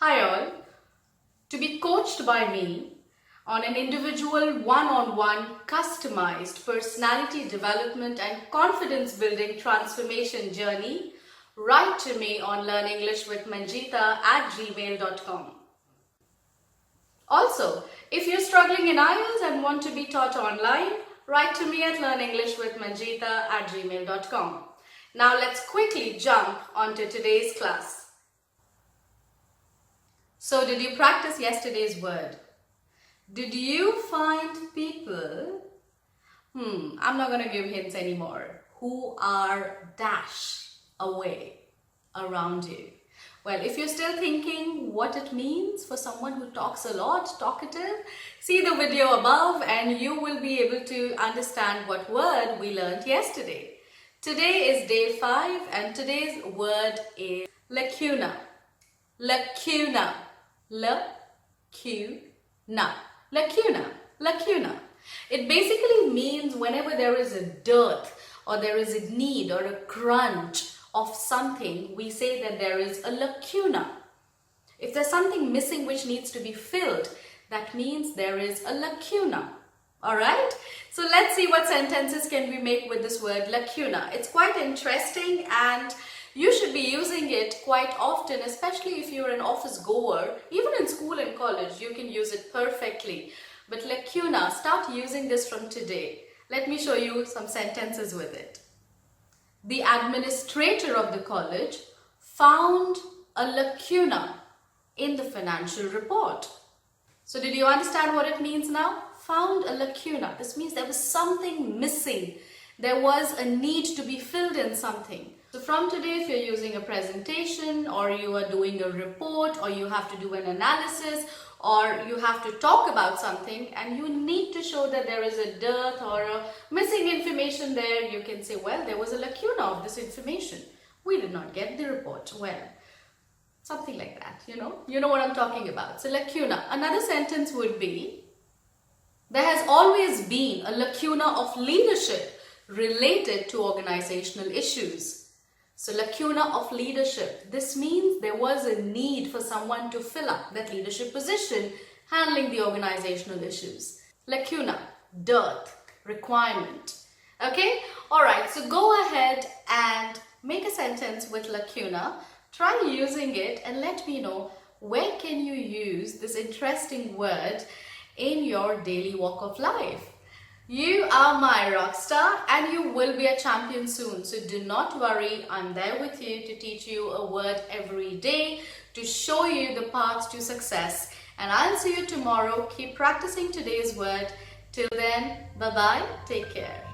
Hi all. To be coached by me on an individual one-on-one customized personality development and confidence building transformation journey, write to me on learnenglishwithmanjita@gmail.com. Also, if you're struggling in IELTS and want to be taught online, write to me at learnenglishwithmanjita@gmail.com. Now let's quickly jump onto today's class. So did you practice yesterday's word? Did you find people, I'm not going to give hints anymore, who are dash away around you? Well, if you're still thinking what it means for someone who talks a lot, talkative, see the video above and you will be able to understand what word we learned yesterday. Today is day 5 and today's word is lacuna. Lacuna. Lacuna. Lacuna. Lacuna. It basically means whenever there is a dearth or there is a need or a crunch of something, we say that there is a lacuna. If there's something missing which needs to be filled, that means there is a lacuna. Alright? So let's see what sentences can we make with this word lacuna. It's quite interesting and you should be using it quite often, especially if you're an office goer. Even in school and college, you can use it perfectly. But lacuna, start using this from today. Let me show you some sentences with it. The administrator of the college found a lacuna in the financial report. So did you understand what it means now? Found a lacuna. This means there was something missing. There was a need to be filled in something. So from today, if you're using a presentation or you are doing a report or you have to do an analysis or you have to talk about something and you need to show that there is a dearth or a missing information there, you can say, well, there was a lacuna of this information. We did not get the report. Well, something like that, you know what I'm talking about. So lacuna. Another sentence would be, there has always been a lacuna of leadership related to organizational issues. So lacuna of leadership. This means there was a need for someone to fill up that leadership position handling the organizational issues. Lacuna, dearth, requirement. Okay? Alright, so go ahead and make a sentence with lacuna. Try using it and let me know where can you use this interesting word in your daily walk of life. You are my rock star and you will be a champion soon. So do not worry, I'm there with you to teach you a word every day, to show you the path to success. And I'll see you tomorrow. Keep practicing today's word. Till then, bye-bye. Take care.